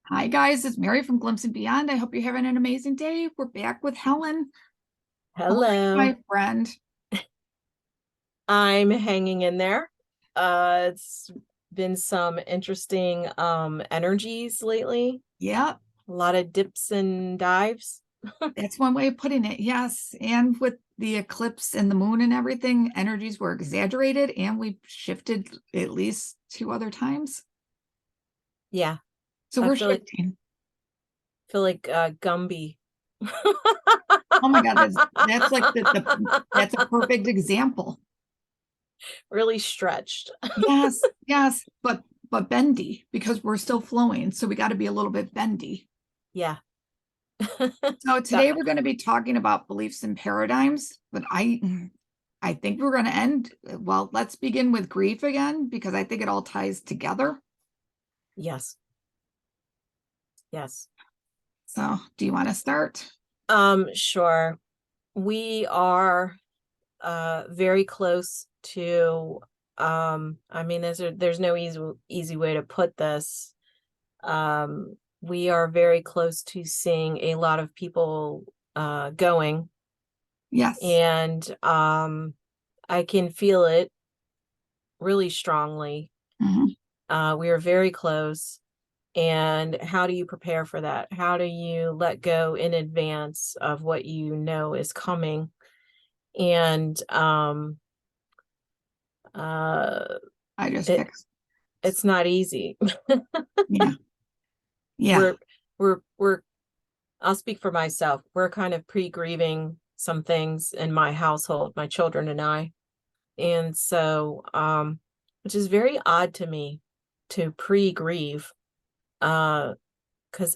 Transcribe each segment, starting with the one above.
Hi guys, it's Mary from Glimpse and Beyond. I hope you're having an amazing day. We're back with Helen. How are you, Hello. my friend? I'm hanging in there. It's been some interesting energies lately. Yeah, A lot of dips and dives. that's one way of putting it. Yes. And with the eclipse and the moon and everything, energies were exaggerated and we shifted at least two other times. Yeah, So I we're feel like shifting. Gumby. Oh my God, that's like that's a perfect example. Really stretched. Yes, yes, but bendy because we're still flowing. So we got to be a little bit bendy. Yeah. So That today we're going to be talking about beliefs and paradigms, but I think we're going to end, well, let's begin with grief again because I think it all ties together. yes. Yes. So, do you want to start? Sure. We are very close to I mean there's no easy way to put this. We are very close to seeing a lot of people going, Yes. and I can feel it really strongly. Mhm. We are very close. And how do you prepare for that? How do you let go in advance of what you know is coming? And uh I just it fixed. it's not easy. Yeah. Yeah. we're we're I'll speak for myself. We're kind of pre-grieving some things in my household, my children and I. And so, which is very odd to me to pre-grieve, because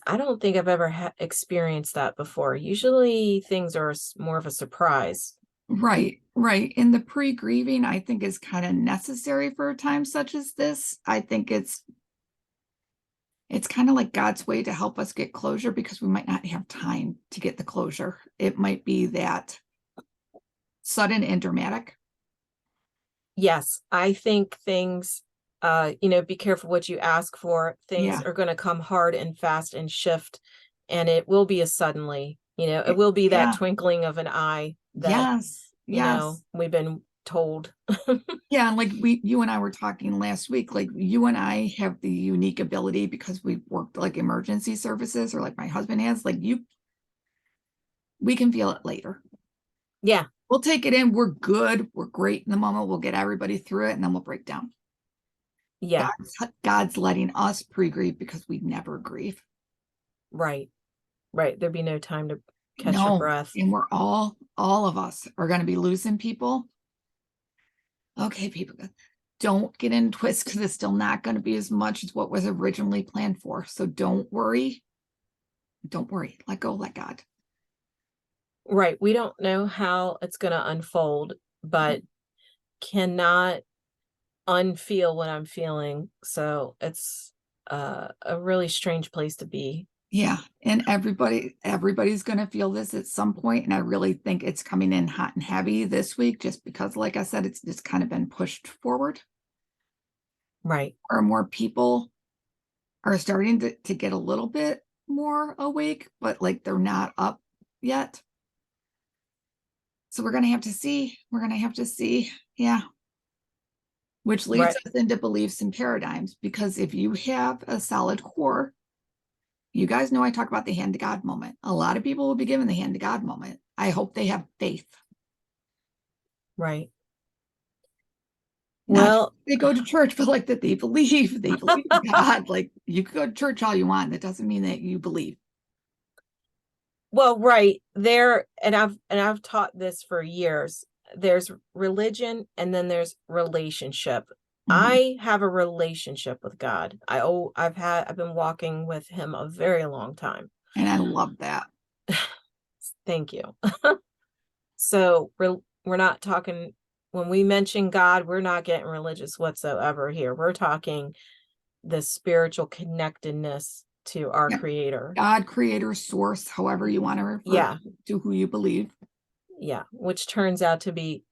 I don't think I've ever experienced that before. Usually things are more of a surprise. Right. Right. And the pre-grieving, I think, is kind of necessary for a time such as this. I think it's kind of like God's way to help us get closure because we might not have time to get the closure. It might be that sudden and dramatic. Yes, I think things, be careful what you ask for. Things Yeah. are going to come hard and fast and shift, and it will be a suddenly, it will be that Yeah. twinkling of an eye that, Yes. Yes. we've been told. Yeah. And like you and I were talking last week, like you and I have the unique ability because we've worked like emergency services or like my husband has, like we can feel it later. Yeah, We'll take it in. We're good. We're great in the moment. We'll get everybody through it and then we'll break down. yeah, God's letting us pre-grieve because we never grieve. right, right. There'd be no time to catch your No. breath. And we're all of us are going to be losing people. Okay, people, don't get in twists because it's still not going to be as much as what was originally planned for. So don't worry. Don't worry. Let go, let God. Right. We don't know how it's going to unfold, but cannot unfeel what I'm feeling. So it's a really strange place to be. Yeah. And everybody's going to feel this at some point. And I really think it's coming in hot and heavy this week, just because, like I said, it's just kind of been pushed forward. Right. Or more people are starting to get a little bit more awake, but like they're not up yet. So we're going to have to see. We're going to have to see. Yeah. Which leads Right. us into beliefs and paradigms. Because if you have a solid core, you guys know I talk about the hand to God moment. A lot of people will be given the hand to God moment. I hope they have faith. Not Well, they go to church, but like that they believe in God. Like you could go to church all you want. That doesn't mean that you believe. well, right there, and I've taught this for years. There's religion and then there's relationship. Mhm. I have a relationship with God. I've been walking with him a very long time. And I love that. Thank you. So we're not talking, when we mention God, we're not getting religious whatsoever here. We're talking the spiritual connectedness to our Yeah. creator. God, creator, source, however you want to refer Yeah, to who you believe. yeah, which turns out to be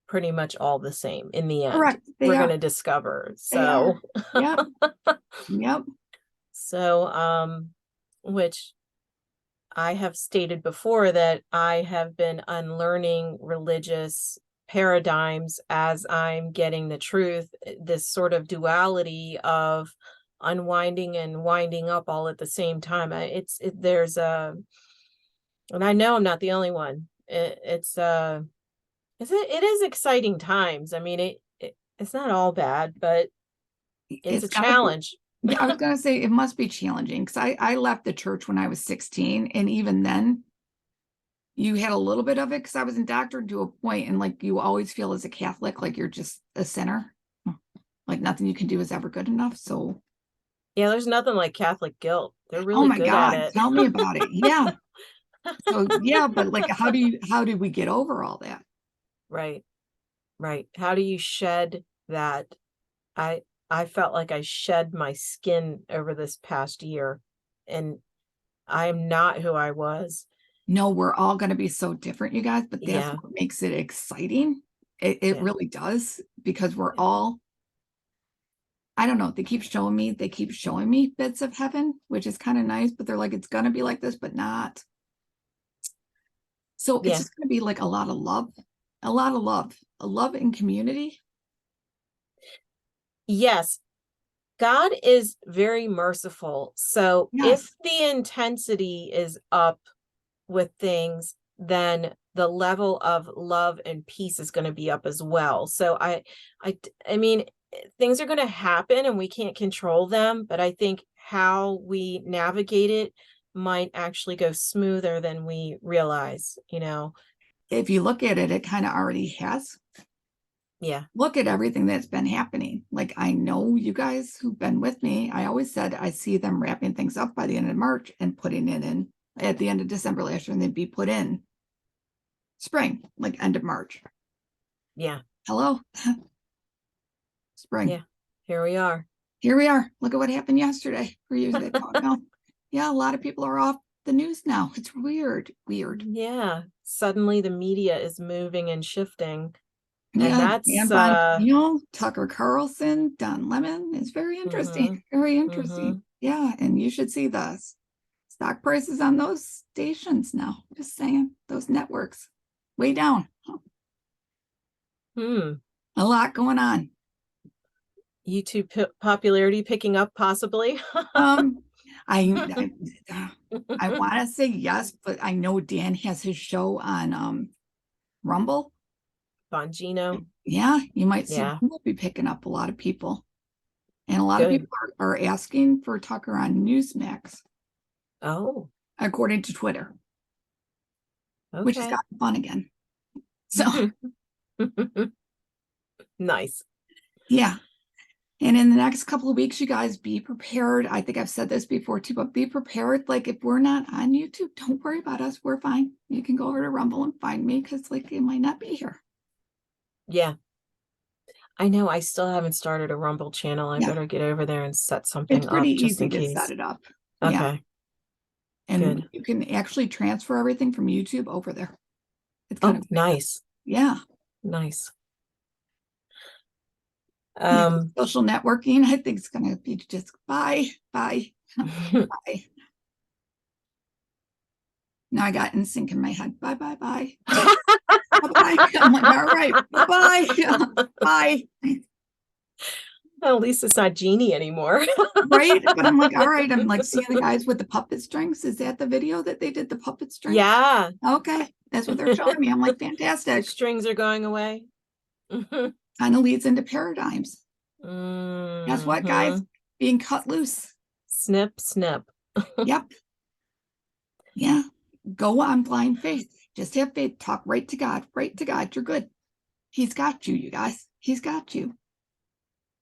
pretty much all the same in the end. Correct. They We're going are. to discover. They are. So, Yep. Yep. So, which I have stated before that I have been unlearning religious paradigms as I'm getting the truth, this sort of duality of unwinding and winding up all at the same time. There's a, and I know I'm not the only one. It is exciting times. I mean, it's not all bad, but it's a It's gotta be. challenge. Yeah, I was gonna say it must be challenging because I left the church when I was 16, and even then you had a little bit of it because I was indoctrinated to a point, and like you always feel as a Catholic like you're just a sinner, like nothing you can do is ever good enough. So, Yeah, there's nothing like Catholic guilt. They're oh really my good at God, it. tell me about it. Yeah. So yeah, but like how do we get over all that? Right, right. How do you shed that? I I felt like I shed my skin over this past year, and I'm not who I was. No, we're all gonna be so different, you guys, but that's Yeah, what makes it exciting. It yeah, really does because we're yeah, all, I don't know, they keep showing me bits of heaven, which is kind of nice, but they're like, it's gonna be like this, but not. So it's yeah. just gonna be like a lot of love, a lot of love, a love and community. Yes, God is very merciful. So if Yes. the intensity is up with things, then the level of love and peace is going to be up as well. So I mean, things are going to happen and we can't control them, but I think how we navigate it might actually go smoother than we realize, you know. If you look at it, it kind of already has. Yeah. Look at everything that's been happening. Like I know you guys who've been with me, I always said I see them wrapping things up by the end of March and putting it in at the end of December last year, and they'd be put in spring, like end of March. Yeah. Hello, spring. Yeah. Here we are. Here we are. Look at what happened yesterday. For years they thought, no, yeah, a lot of people are off the news now. It's weird, weird. Yeah. Suddenly the media is moving and shifting. And Yeah, that's Dan Bongino, Tucker Carlson, Don Lemon is very interesting. mhm. Very interesting. Mhm. Yeah, and you should see the stock prices on those stations now. Just saying, those networks way down. Hmm. A lot going on. YouTube popularity picking up possibly. Um, I I want to say yes, but I know Dan has his show on Rumble. Bongino. Yeah, you might see Yeah. Rumble be picking up a lot of people. And a lot of Good. people are asking for Tucker on Newsmax, Oh, according to Twitter, which has okay. gotten fun again. So Nice. yeah. And in the next couple of weeks, you guys be prepared. I think I've said this before too, but be prepared. Like if we're not on YouTube, don't worry about us. We're fine. You can go over to Rumble and find me because like it might not be here. Yeah. I know I still haven't started a Rumble channel. I Yeah. better get over there and set It's something pretty up just easy in to set case. it up. Yeah. Okay, And good. you can actually transfer everything from YouTube over there. It's kind Oh, of nice. nice. Yeah. Nice. Yeah. Um, Social networking, I think it's going to be just bye, bye, bye. Now I got in sync in my head. Bye, bye, bye. Bye, bye. I'm like, all right, bye, bye, bye. at least it's not Genie anymore. Right? But I'm like, all right. I'm like seeing the guys with the puppet strings. Is that the video that they did the puppet strings? Yeah. Okay, that's what they're showing me. I'm like, The fantastic. strings are going away. Kind of leads into paradigms. Guess what, guys? Mhm. Being cut loose. Snip, snip. Yep. Yeah. Go on blind faith. Just have faith. Talk right to God. Right to God. You're good. He's got you, you guys. He's got you.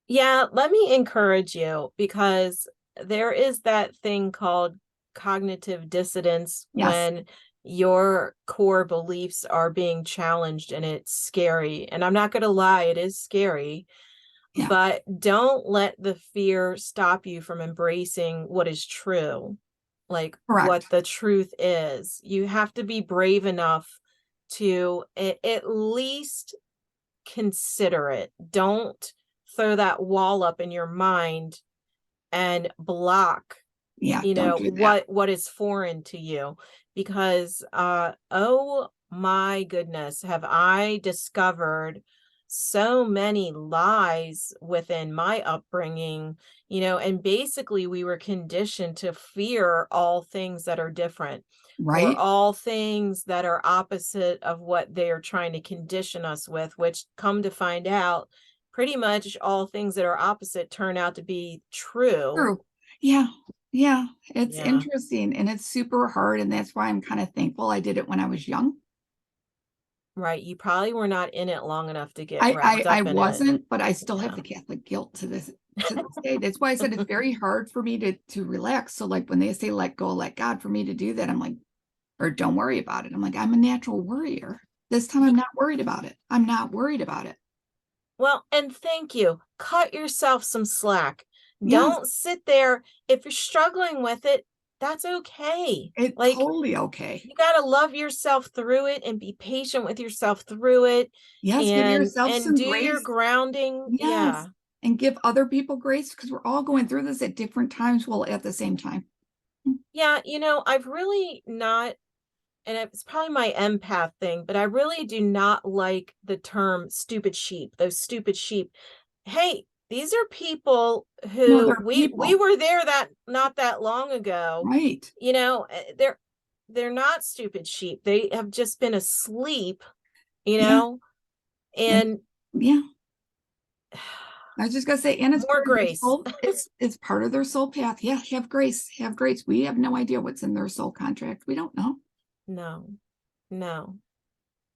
Yeah, let me encourage you because there is that thing called cognitive dissonance Yes. when your core beliefs are being challenged and it's scary. And I'm not going to lie, it is scary, Yeah. but don't let the fear stop you from embracing what is true, like what Correct. the truth is. You have to be brave enough to at least consider it. Don't throw that wall up in your mind and block Yeah, don't do that. what is foreign to you, because oh my goodness, have I discovered so many lies within my upbringing, and basically we were conditioned to fear all things that are different, or Right? all things that are opposite of what they are trying to condition us with, which, come to find out, pretty much all things that are opposite turn out to be true. True. Yeah. Yeah. It's Yeah. interesting and it's super hard. And that's why I'm kind of thankful I did it when I was young. Right, you probably were not in it long enough to get I wrapped I I up in it. wasn't, but I still have Yeah. the Catholic guilt to this day. That's why I said it's very hard for me to relax. So like when they say let go, let God, for me to do that, I'm like, or don't worry about it. I'm like, I'm a natural worrier. This time I'm Ye not worried about it. I'm not worried about it. Well, and thank you. Cut yourself some slack. Yes, Don't sit there. If you're struggling with it, that's okay. it's Like, totally okay. you gotta love yourself through it and be patient with yourself through it, Yes, give and yourself some do your grace. grounding. Yes. Yeah. And give other people grace because we're all going through this at different times, well, at the same time. Yeah, I've really not, and it's probably my empath thing, but I really do not like the term stupid sheep, those stupid sheep. Hey, these are people No, who they're we people. were there that not that long ago. Right. They're not stupid sheep. They have just been asleep, you Yeah. know, And and yeah. I was just gonna say, and it's more part of their grace. soul, it's part of their soul path. Yeah, have grace, have grace. We have no idea what's in their soul contract. We don't know. No, no,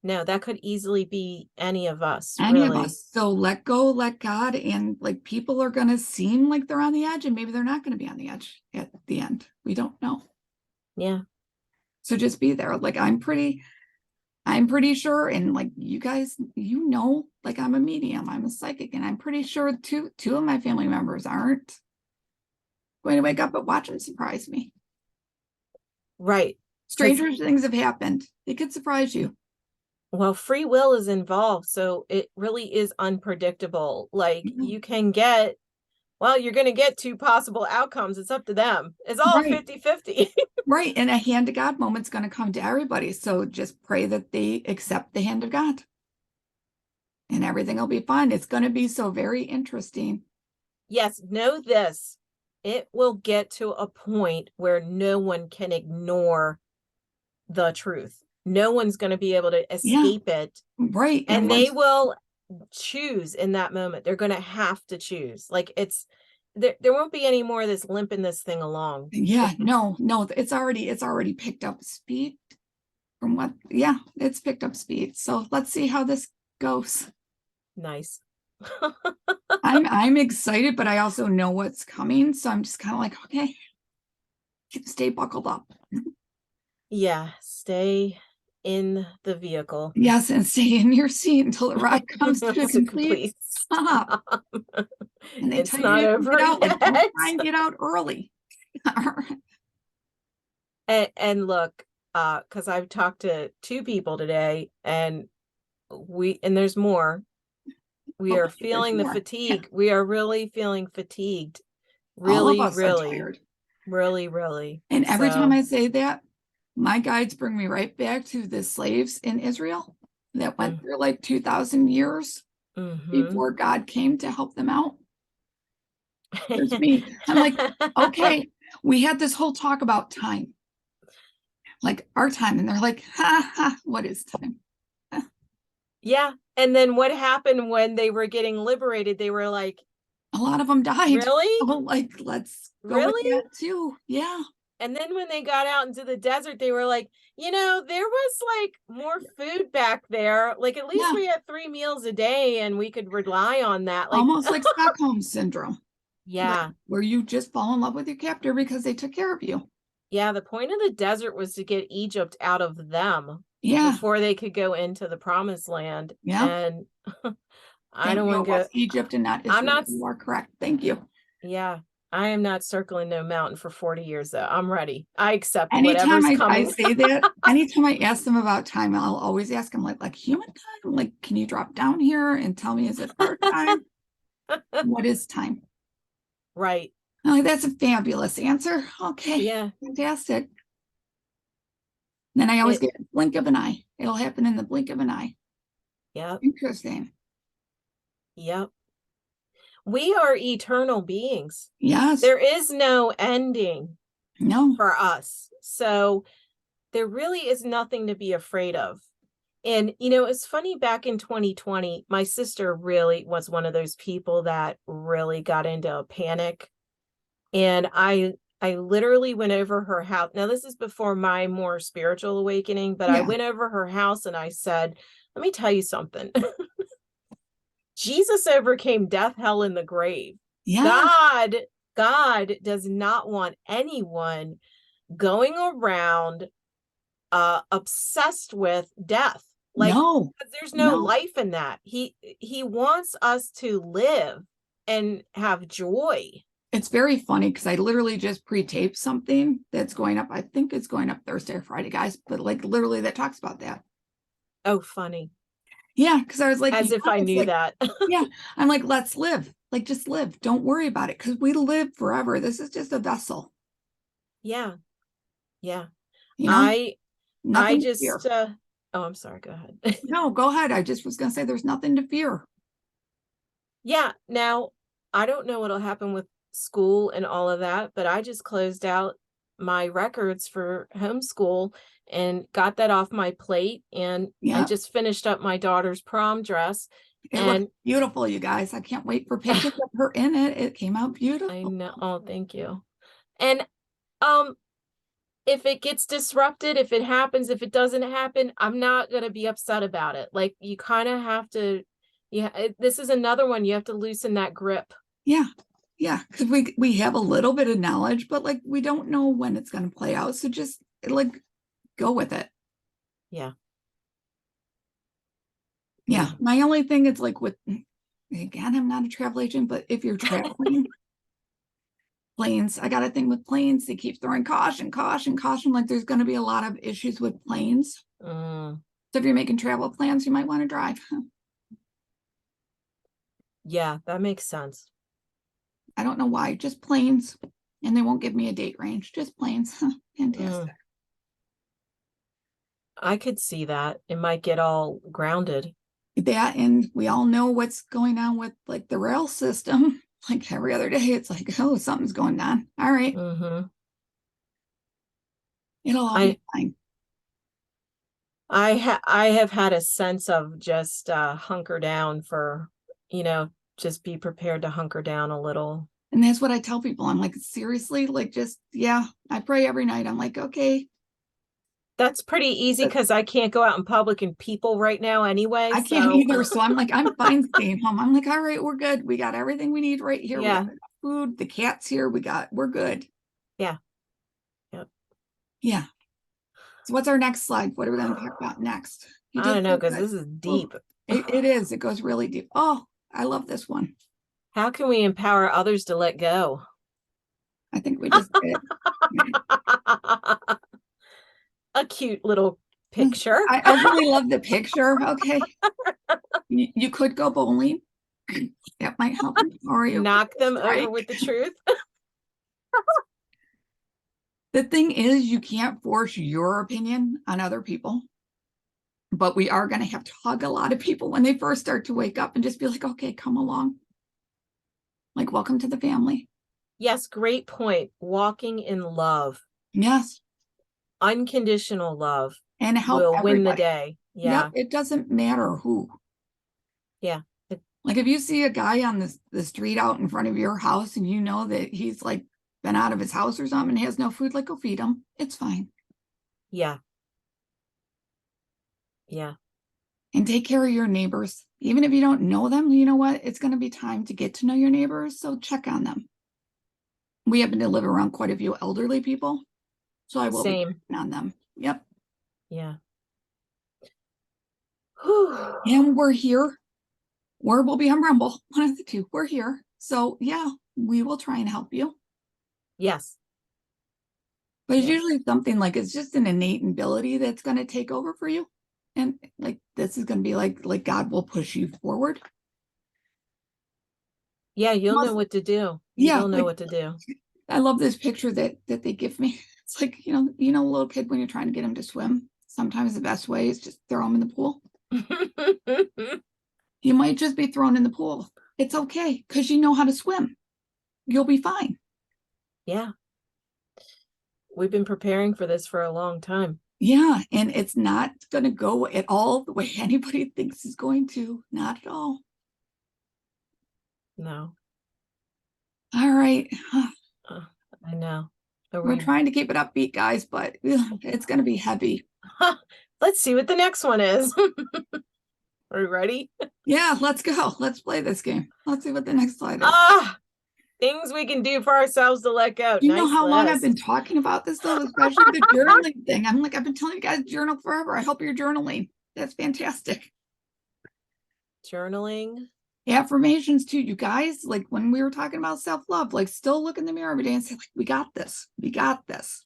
no, that could easily be any of us, Any of really. us. So let go, let God, and like people are gonna seem like they're on the edge, and maybe they're not gonna be on the edge at the end. We don't know. Yeah. So just be there. Like I'm pretty sure, and like you guys, like I'm a medium, I'm a psychic, and I'm pretty sure two of my family members aren't going to wake up but watch them surprise me. Right. Because, Stranger things have happened. They could surprise you. well, free will is involved, so it really is unpredictable. Like, Yeah. you're going to get two possible outcomes. It's up to them. It's all Right, 50-50. right. And a hand to God moment's going to come to everybody. So just pray that they accept the hand of God and everything will be fine. It's going to be so very interesting. Yes, know this. It will get to a point where no one can ignore the truth. No one's going to be able to Yeah, escape it. right. And And they once, will choose in that moment. They're going to have to choose. Like, there won't be any more of this limping this thing along. yeah, no, it's already picked up speed from what, yeah, it's picked up speed. So let's see how this goes. Nice. I'm excited, but I also know what's coming. So I'm just kind of like, okay, stay buckled up. Yeah, stay in the vehicle. Yes, and stay in your seat until the ride comes to a So complete please stop. stop. And they It's tell you not you have to get over out, like, don't yet. try and get out early. And look, because I've talked to two people today, and there's more. We Oh, are there's feeling the more. Yeah, fatigue. We are really feeling fatigued. all of Really, us are really, tired. really, really. And every time So, I say that, my guides bring me right back to the slaves in Israel that went mm, through like 2,000 years mm-hmm. before God came to help them out. There's me. I'm like, okay, we had this whole talk about time, like our time. And they're like, ha ha, what is time? Yeah. And then what happened when they were getting liberated? They were like, A lot of them died. really? So like, let's go with Really? that too. Yeah. And then when they got out into the desert, they were like, there was like more food back there. Like, at least Yeah. we had 3 meals a day and we could rely on that. Like, Almost like Stockholm syndrome, like yeah. where you just fall in love with your captor because they took care of you. Yeah. The point of the desert was to get Egypt out of them Yeah. before they could go into the promised land. Yeah. And I Thank don't you. want It to was go, Egypt and not I'm Israel. not, You are correct. Thank you. yeah, I am not circling no mountain for 40 years though. I'm ready. I accept Anytime whatever's I coming. say that, anytime I ask them about time, I'll always ask them like human time. Like, can you drop down here and tell me, is it our time? What is time? Right. Oh, that's a fabulous answer. Okay, Yeah. fantastic. Then I always It, get a blink of an eye. It'll happen in the blink of an eye. yep. Interesting. Yep. We are eternal beings. Yes. There is no ending No. for us. So there really is nothing to be afraid of. And, it's funny, back in 2020, my sister really was one of those people that really got into a panic. And I literally went over her house. Now, this is before my more spiritual awakening, but I Yeah. went over her house and I said, let me tell you something. Jesus overcame death, hell, and the grave. Yes. God, God does not want anyone going around obsessed with death. Like, No. 'cause there's no No. life in that. He wants us to live and have joy. It's very funny because I literally just pre-taped something that's going up. I think it's going up Thursday or Friday, guys, but like literally that talks about that. Oh, funny. Yeah, because I was like, As yeah, if I it's knew like, that. yeah, I'm like, let's live. Like, just live. Don't worry about it because we live forever. This is just a vessel, Yeah. Yeah. you know, I I nothing to just fear. oh, I'm sorry, go ahead. No, go ahead. I just was going to say there's nothing to fear. Yeah, now I don't know what'll happen with school and all of that, but I just closed out my records for homeschool and got that off my plate, and I Yeah, just finished up my daughter's prom dress, it looks and beautiful, you guys. I can't wait for pictures of her in it. It came out I beautiful. know, oh, thank you. And um if it gets disrupted, if it happens, if it doesn't happen, I'm not going to be upset about it. Like, you kind of have to, yeah, this is another one, you have to loosen that grip. Yeah, yeah, because we have a little bit of knowledge, but like we don't know when it's going to play out. So just like go with it. Yeah. Yeah, Yeah. my only thing is like with again, I'm not a travel agent, but if you're traveling planes, I got a thing with planes. They keep throwing caution, caution, caution. Like there's going to be a lot of issues with planes. Mm, So if you're making travel plans, you might want to drive. yeah, that makes sense. I don't know why, just planes. And they won't give me a date range, just planes. Mm, Fantastic. I could see that. It might get all grounded. That, and we all know what's going on with like the rail system. Like every other day, it's like, oh, something's going on. All right, Hmm. it'll all I be fine. I have had a sense of just hunker down for, just be prepared to hunker down a little. And that's what I tell people. I'm like, seriously, like just yeah, I pray every night. I'm like, okay, That's pretty easy but because I can't go out in public and people right now anyway. I can't So either. So I'm like, I'm fine staying home. I'm like, all right, we're good. We got everything we need right here. We got yeah, enough food. The cat's here. We're good. yeah, yep. Yeah. So what's our next slide? What are we going to talk about next? You I did don't know so because good. this is Oh, deep. it is. It goes really deep. Oh, I love this one. How can we empower others to let go? I think we just did. A cute little picture. I really love the picture. Okay. You could go bowling. That might help empower you. Knock them over Strike. with the truth. The thing is, you can't force your opinion on other people, but we are going to have to hug a lot of people when they first start to wake up and just be like, okay, come along. Like, welcome to the family. Yes, great point. Walking in love, Yes. unconditional love And help will win the everybody. day. Yep. Yeah, It doesn't matter who. yeah, Like, if you see a guy on the street out in front of your house and you know that he's like been out of his house or something and has no food, like, go feed him. It's fine. yeah, yeah, And take care of your neighbors. Even if you don't know them, you know what? It's going to be time to get to know your neighbors. So check on them. We happen to live around quite a few elderly people. So I will be same. checking on them. Yep. Yeah. Whew. And we're here, or we'll be on Rumble. One of the two. We're here. So yeah, we will try and help you. Yes, But it's yes, usually something like it's just an innate ability that's going to take over for you. And like this is going to be like God will push you forward. Yeah, you'll know Must- what to do. You yeah, will know like what to do. I love this picture that they give me. It's like, a little kid when you're trying to get him to swim. Sometimes the best way is just throw him in the pool. You might just be thrown in the pool. It's okay because you know how to swim. You'll be fine. Yeah. We've been preparing for this for a long time. Yeah, and it's not going to go at all the way anybody thinks is going to. Not at all. No. All right. Uh, I know. Are We're we trying to keep it upbeat, guys, but it's going to be heavy. Let's see what the next one is. Are you ready? Yeah, let's go. Let's play this game. Let's see what the next slide is. Things we can do for ourselves to let go. You know Nice how long I've been list. talking about this, though, especially the journaling thing. I've been telling you guys journal forever. I hope you're journaling. That's fantastic. Journaling. Affirmations too, you guys. Like when we were talking about self-love, like still look in the mirror every day and say, like, we got this. We got this.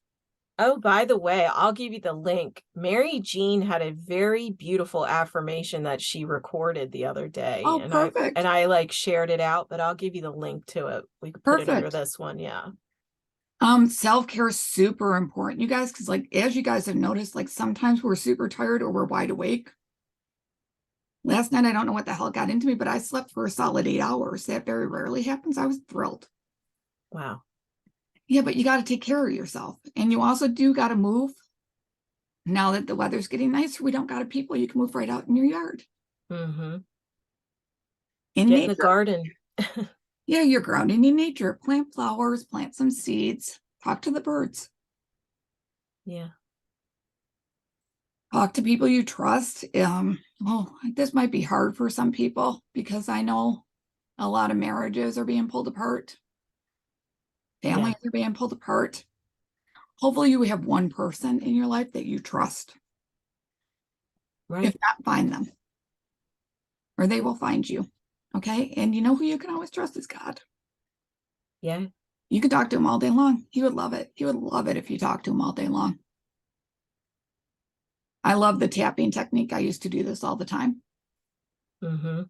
Oh, by the way, I'll give you the link. Mary Jean had a very beautiful affirmation that she recorded the other day. Oh, perfect. I like shared it out, but I'll give you the link to it. We could put it under Perfect. this one. Yeah. Self-care is super important, you guys, because like as you guys have noticed, like sometimes we're super tired or we're wide awake. Last night, I don't know what the hell got into me, but I slept for a solid 8 hours. That very rarely happens. I was thrilled. Wow. Yeah, but you got to take care of yourself. And you also do got to move. Now that the weather's getting nicer, we don't got to people. You can move right out in your yard. Mm-hmm. In Get in the nature. garden. Yeah, you're grounding in nature. Plant flowers, plant some seeds, talk to the birds. Yeah. Talk to people you trust. This might be hard for some people because I know a lot of marriages are being pulled apart. Families are being pulled apart. Hopefully you have one person in your life that you trust. Right. If not, find them or they will find you. Okay. And you know who you can always trust is God. Yeah. You can talk to him all day long. He would love it. He would love it if you talked to him all day long. I love the tapping technique. I used to do this all the time. Mm-hmm.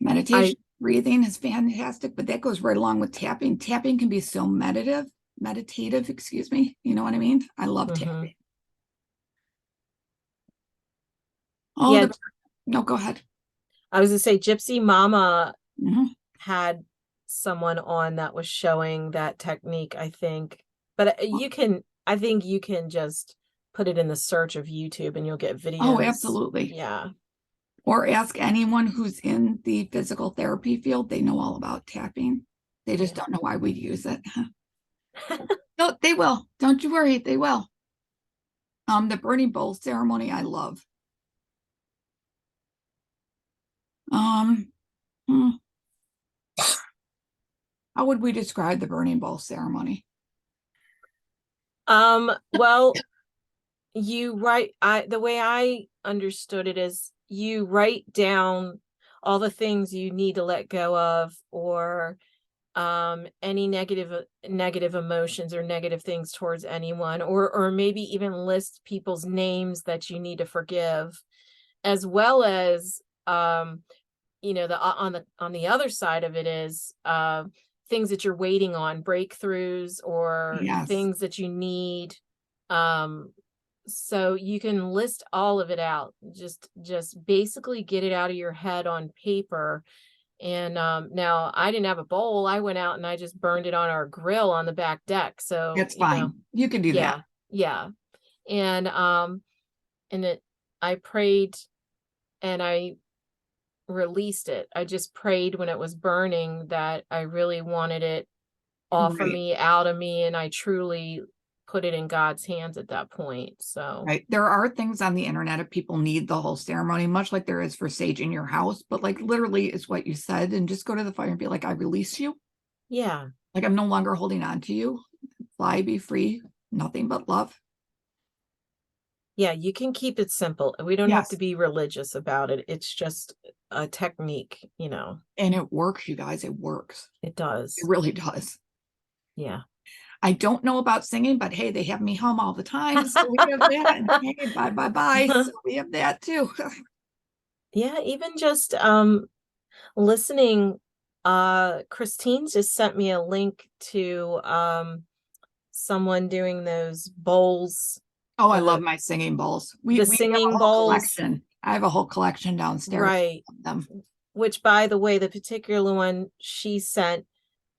Meditation, breathing is fantastic, but that goes right along with tapping. Tapping can be so meditative, excuse me. You know what I mean? I love tapping. Oh, Yeah. no, go ahead. I was gonna say Gypsy Mama Mhm. had someone on that was showing that technique, I think. But I think you can just put it in the search of YouTube and you'll get videos. Oh, absolutely. Yeah. Or ask anyone who's in the physical therapy field. They know all about tapping. They just don't know why we use it. No, they will. Don't you worry. They will. The burning bowl ceremony, I love. Hmm. How would we describe the burning bowl ceremony? Well, the way I understood it is you write down all the things you need to let go of, or any negative emotions or negative things towards anyone, or maybe even list people's names that you need to forgive, as well as on the other side of it is things that you're waiting on, breakthroughs or Yes. things that you need. So you can list all of it out, just basically get it out of your head on paper. And now I didn't have a bowl. I went out and I just burned it on our grill on the back deck. So, That's fine. You can do that. yeah. And I prayed and I released it. I just prayed when it was burning that I really wanted it off of Right. me, out of me, and I truly put it in God's hands at that point. So Right. There are things on the internet if people need the whole ceremony, much like there is for sage in your house, but like literally is what you said, and just go to the fire and be like, I release you. yeah. Like I'm no longer holding on to you. Fly, be free, nothing but love. Yeah, you can keep it simple. We don't have to Yes. be religious about it. It's just a technique, And it works, you guys. It works. It does. It really does. Yeah. I don't know about singing, but hey, they have me hum all the time. So we have that. And hey, bye. So we have that too. Yeah, even just Listening, Christine just sent me a link to someone doing those bowls, Oh, I love the my singing bowls. the We have a singing whole bowls, collection. I have a whole collection downstairs right? of them. Which, by the way, the particular one she sent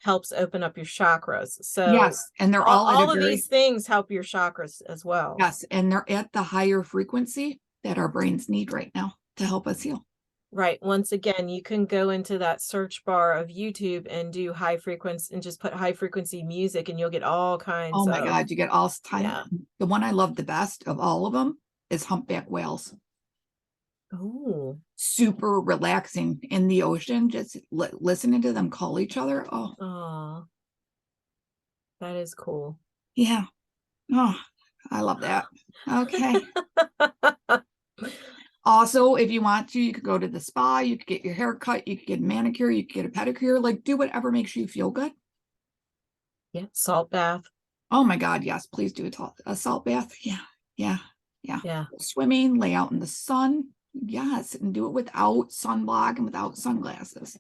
helps open up your chakras. So Yes, and they're all, all at a all of very these things help your chakras as well. yes, and they're at the higher frequency that our brains need right now to help us heal. Right. Once again, you can go into that search bar of YouTube and do high frequency and just put high frequency music and you'll get all kinds Oh my of, God, you get all time. yeah. The one I love the best of all of them is humpback whales. Oh, Super relaxing in the ocean, just listening to them call each other. Oh, that is cool. yeah. Oh, I love that. Okay. Also, if you want to, you could go to the spa, you could get your hair cut, you could get a manicure, you could get a pedicure, like do whatever makes you feel good. Yeah. Salt bath. Oh my God, yes, please do a salt bath. Yeah, yeah, yeah. Yeah. Swimming, lay out in the sun. Yes, and do it without sunblock and without sunglasses.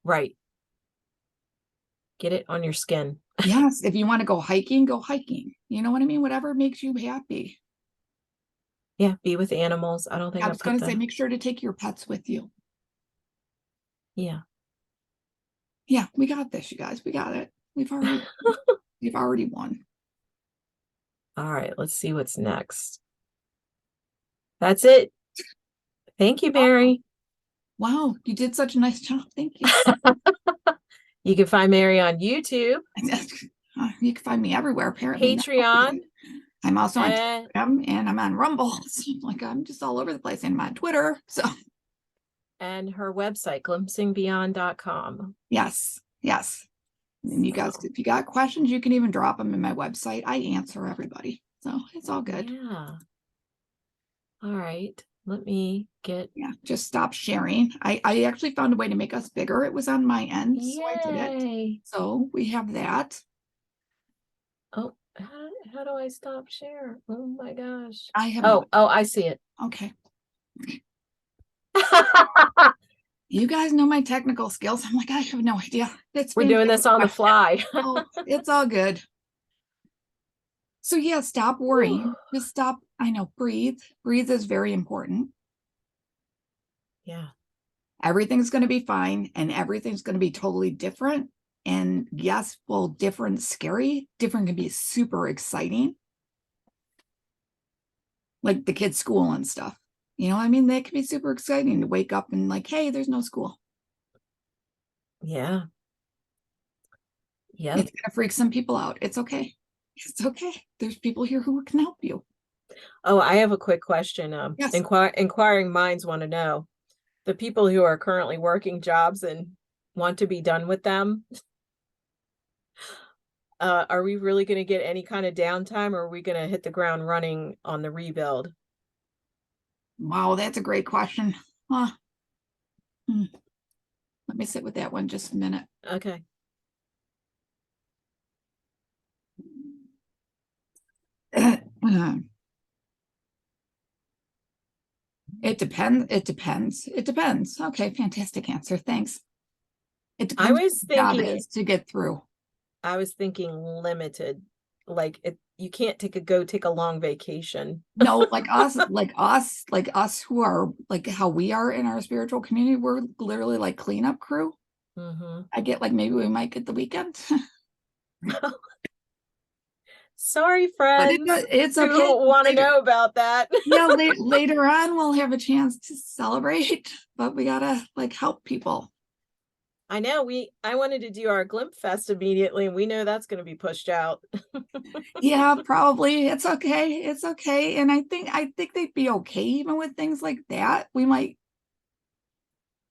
Right. Get it on your skin. Yes, if you want to go hiking, go hiking. You know what I mean? Whatever makes you happy. Yeah. Be with animals. I don't think I I was put going to say, the, make sure to take your pets with you. yeah. Yeah, we got this, you guys. We got it. We've already won. All right. Let's see what's next. That's it. Thank you, Mary. Wow, you did such a nice job. Thank you. You can find Mary on YouTube, You can find me everywhere, apparently. Now. Patreon, I'm also on and Instagram and I'm on Rumble. So I'm just all over the place and I'm on Twitter. So her website, glimpsingbeyond.com. yes, yes. And you guys, if you got questions, you can even drop them in my website. I answer everybody. So it's all good. Yeah. All right. Let me get. Yeah, just stop sharing. I actually found a way to make us bigger. It was on my end, so I did it. Yay. So we have that. Oh, how do I stop share? Oh my gosh. I have no. Oh, I see it. Okay. You guys know my technical skills. I'm like, I have no idea. We're doing this on the fly. Oh, it's all good. So yeah, stop worrying. Just stop. I know, breathe. Breathe is very important. Yeah. Everything's going to be fine and everything's going to be totally different. And yes, well, different, scary. Different can be super exciting. Like the kids' school and stuff. You know, I mean, that can be super exciting to wake up and like, hey, there's no school. Yeah. Yeah. It's going to freak some people out. It's okay. It's okay. There's people here who can help you. Oh, I have a quick question. Yes. Inquiring minds want to know, the people who are currently working jobs and want to be done with them, are we really going to get any kind of downtime, or are we going to hit the ground running on the rebuild? Wow, that's a great question. Huh. Let me sit with that one just a minute. Okay. It depends. It depends. It depends. Okay, fantastic answer. Thanks. It I depends was what the job thinking is to get through. I was thinking limited, like you can't take a long vacation. No, like us who are like how we are in our spiritual community, we're literally like cleanup crew. Mm-hmm. I get like maybe we might get the weekend. Sorry, But friends, it's who okay. want to know about that. Yeah, later on we'll have a chance to celebrate, but we gotta like help people. I know I wanted to do our Glimp Fest immediately, and we know that's going to be pushed out. Yeah, probably. It's okay. It's okay. And I think they'd be okay even with things like that. We might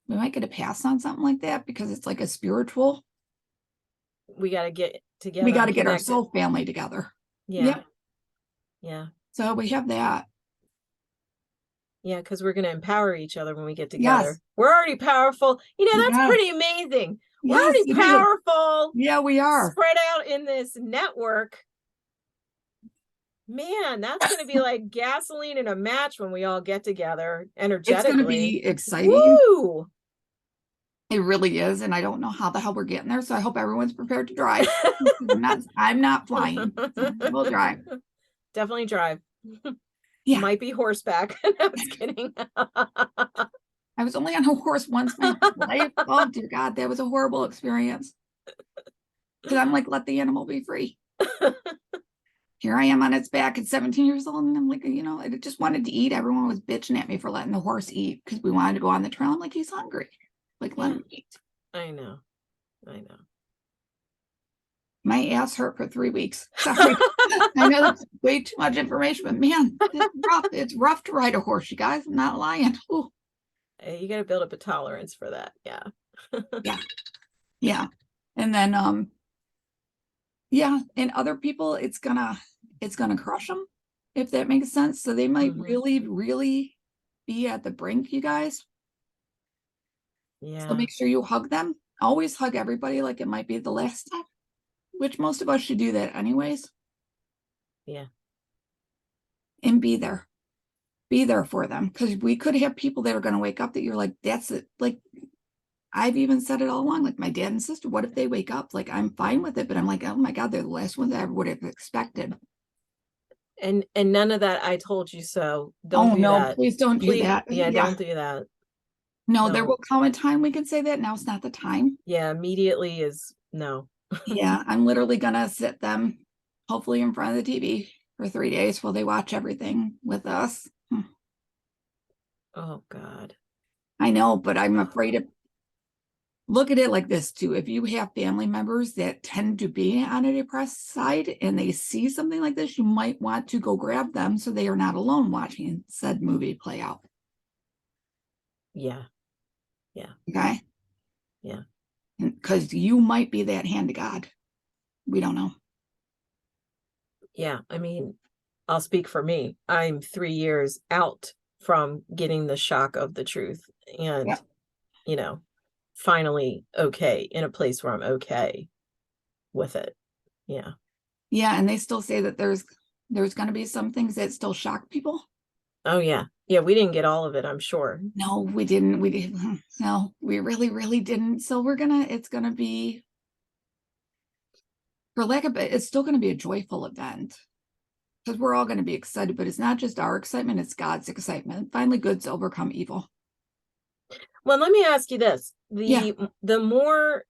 get a pass on something like that because it's like a spiritual. We got to get together. We got to and get our connect it. soul family together. Yeah. Yep. Yeah. So we have that. Yeah, because we're going to empower each other when we get together. Yes. We're already powerful. That's Yes. pretty amazing. We're Yes, already it is. powerful. Yeah, we are. Spread out in this network. Man, that's going to be like gasoline in a match when we all get together energetically. It's going to be exciting. Woo! It really is, and I don't know how the hell we're getting there, so I hope everyone's prepared to drive. I'm not flying, so we'll drive. Definitely drive. Yeah, Might be horseback. No, I was kidding. I was only on a horse once in my life. Oh dear God, that was a horrible experience. Because I'm like, let the animal be free. Here I am on its back at 17 years old, and I'm like, I just wanted to eat. Everyone was bitching at me for letting the horse eat because we wanted to go on the trail. I'm like, he's hungry. Like, let Yeah. him eat. I know. I know. My ass hurt for 3 weeks. Sorry. I know that's way too much information, but man, it's rough. It's rough to ride a horse, you guys. I'm not lying. Ooh. You got to build up a tolerance for that. Yeah. Yeah. Yeah. And then yeah, and other people it's gonna crush them, if that makes sense. So they might really, really be at the brink, you guys. So Yeah. make sure you hug them. Always hug everybody like it might be the last time, which most of us should do that anyways. Yeah. And be there. Be there for them. Because we could have people that are going to wake up that you're like, that's it. Like, I've even said it all along, like my dad and sister, what if they wake up? Like, I'm fine with it, but I'm like, oh my God, they're the last ones I ever would have expected. And none of that I told you so. Don't Oh do no, that. please don't do Please, that. yeah, Yeah. don't do that. No, there No. will come a time we can say that. Now's not the time. Yeah, immediately is no. Yeah, I'm literally gonna sit them hopefully in front of the TV for 3 days while they watch everything with us. Oh God. I know, but I'm afraid to look at it like this too. If you have family members that tend to be on a depressed side and they see something like this, you might want to go grab them so they are not alone watching said movie play out. Yeah. Yeah. Okay. Yeah. Because you might be that hand of God. We don't know. Yeah. I mean, I'll speak for me. I'm 3 years out from getting the shock of the truth and, Yeah. you know, finally okay in a place where I'm okay with it. Yeah. Yeah. And they still say that there's gonna be some things that still shock people. Oh yeah. Yeah, we didn't get all of it, I'm sure. No, we didn't. We didn't. No, we really, really didn't. So it's gonna be, for lack of it, it's still gonna be a joyful event because we're all gonna be excited, but it's not just our excitement, it's God's excitement. Finally, good's overcome evil. Well, let me ask you this. Yeah. The more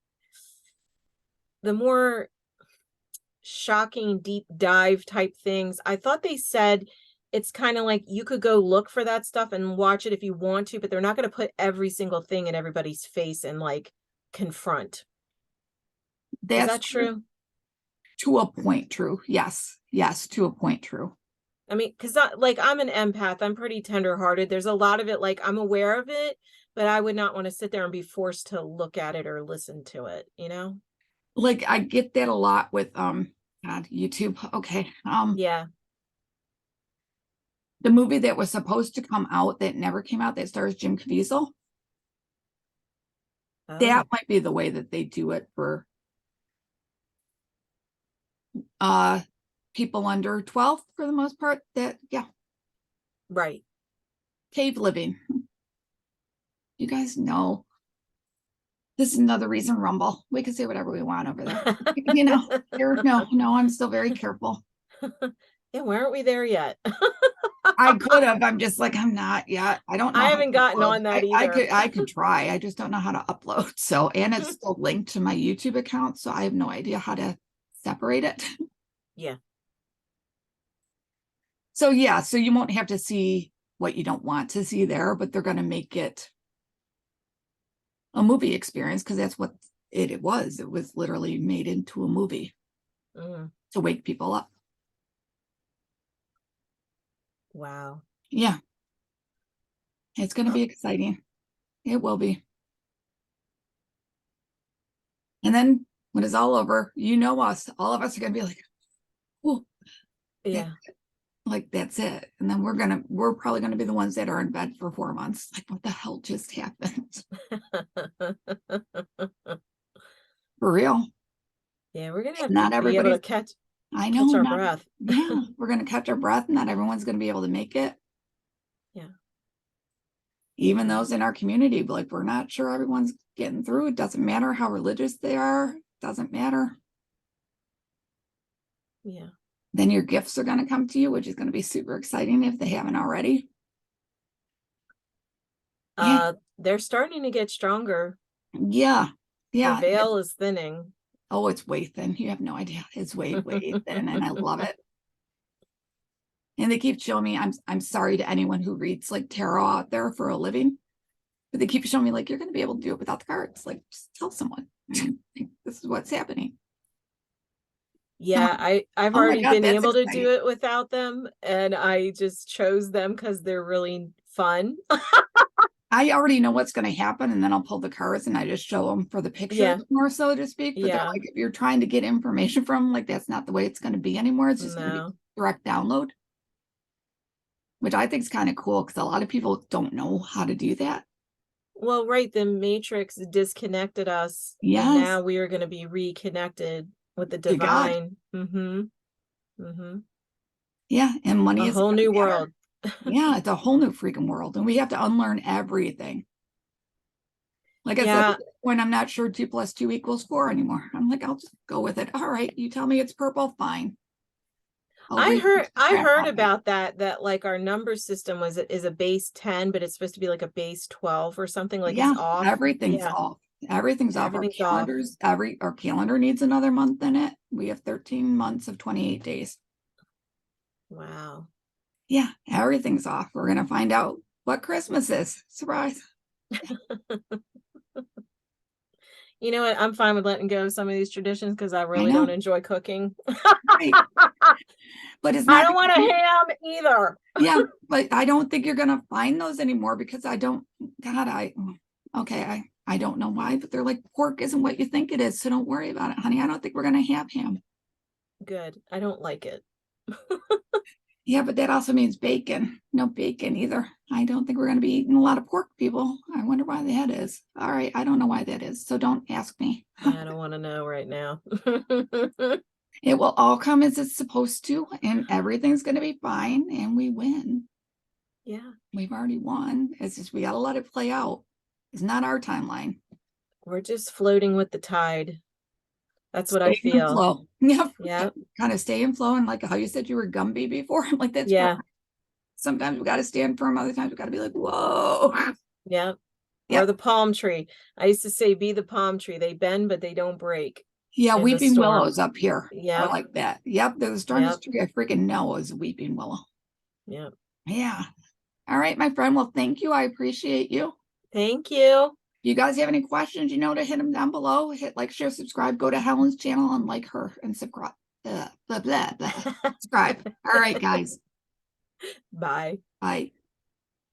shocking deep dive type things, I thought they said it's kind of like you could go look for that stuff and watch it if you want to, but they're not going to put every single thing in everybody's face and like confront. Is That's that true. true? To a point, true. Yes. Yes, to a point, true. I mean, because like I'm an empath, I'm pretty tenderhearted. There's a lot of it, like I'm aware of it, but I would not want to sit there and be forced to look at it or listen to it, you know? Like I get that a lot with God, YouTube. Okay. Yeah. The movie that was supposed to come out that never came out that stars Jim Caviezel. That Oh, might be the way that they do it for uh people under 12 for the most part. That yeah, right. cave living. You guys know this is another reason Rumble. We can say whatever we want over there. Here, no, I'm still very careful. Yeah, why aren't we there yet? I could have. I'm just like, I'm not yet. I don't know I how to haven't gotten upload. on that I either. could try. I just don't know how to upload. So, and it's still linked to my YouTube account, so I have no idea how to separate it. Yeah. So yeah, so you won't have to see what you don't want to see there, but they're going to make it a movie experience because that's what it was. It was literally made into a movie Mm, to wake people up. wow. Yeah, it's going to be exciting. It will be. And then when it's all over, us, all of us are going to be like, oh, Yeah. like that's it. And then we're probably going to be the ones that are in bed for 4 months. Like, what the hell just happened? For real. Yeah, we're gonna have to Not be able to everybody's, catch I know, catch our not, breath. yeah, we're going to catch our breath. Not everyone's going to be able to make it. Yeah. even those in our community, like, we're not sure everyone's getting through. It doesn't matter how religious they are. Doesn't matter. Yeah. Then your gifts are going to come to you, which is going to be super exciting if they haven't already. Yeah. They're starting to get stronger. Yeah. The Yeah. veil is thinning. Oh, it's way thin. You have no idea. It's way, way thin, and I love it. And they keep showing me, I'm sorry to anyone who reads like tarot out there for a living, but they keep showing me like, you're going to be able to do it without the cards. Like, just tell someone. This is what's happening. Yeah, I've Oh my already God, been that's able to exciting. do it without them, and I just chose them because they're really fun. I already know what's going to happen, and then I'll pull the cards and I just show them for the picture, Yeah, more so to speak. But they're yeah, like, if you're trying to get information from them, like, that's not the way it's going to be anymore. It's just going to be no. direct download, which I think is kind of cool because a lot of people don't know how to do that. Well, right, the Matrix disconnected us, and Yes, now we are going to be reconnected with the to God. divine. Mm-hmm. Mm-hmm. Yeah, and money A isn't whole going new to matter. world. Yeah, it's a whole new freaking world, and we have to unlearn everything. Like I said, at Yeah, this point, I'm not sure 2 + 2 = 4 anymore. I'm like, I'll just go with it. All right, you tell me it's purple, fine. I'll I read heard the I crap heard out of it. about that like our number system is a base 10, but it's supposed to be like a base 12 or something, like it's Yeah, off. everything's Yeah, off. Everything's off. Our everything's off. calendars, our calendar needs another month in it. We have 13 months of 28 days. Wow. Yeah, everything's off. We're gonna find out what Christmas is. Surprise. You know what? I'm fine with letting go of some of these traditions because I I really don't know, enjoy cooking. right? But it's I not don't want a because ham either. yeah, but I don't think you're gonna find those anymore because I don't, God, okay, I don't know why, but they're like, pork isn't what you think it is, so don't worry about it, honey. I don't think we're gonna have ham. Good. I don't like it. Yeah, but that also means bacon. No bacon either. I don't think we're gonna be eating a lot of pork, people. I wonder why that is. All right, I don't know why that is, so don't ask me. I don't want to know right now. It will all come as it's supposed to, and everything's gonna be fine, and we win. Yeah, We've already won. It's just we gotta let it play out. It's not our timeline. we're just floating with the tide. That's what I Stay in feel. flow. Yeah, Yep. kind of stay in flow. And like how you said you were Gumby before, I'm like, that's Yeah. perfect. Sometimes we got to stand firm. Other times we got to be like, whoa. Yep. Or Yep. the palm tree. I used to say, be the palm tree. They bend, but they don't break Yeah, in the weeping storm. willows up here are Yep. like that. Yep. The Yep. strongest tree I freaking know is a weeping willow. Yep. Yeah. All right, my friend. Well, thank you. I appreciate you. Thank you. You guys have any questions, you know, to hit them down below. Hit like, share, subscribe, go to Helen's channel and like her and subscribe. Blah, blah, blah, blah. Subscribe. All right, guys. Bye. Bye.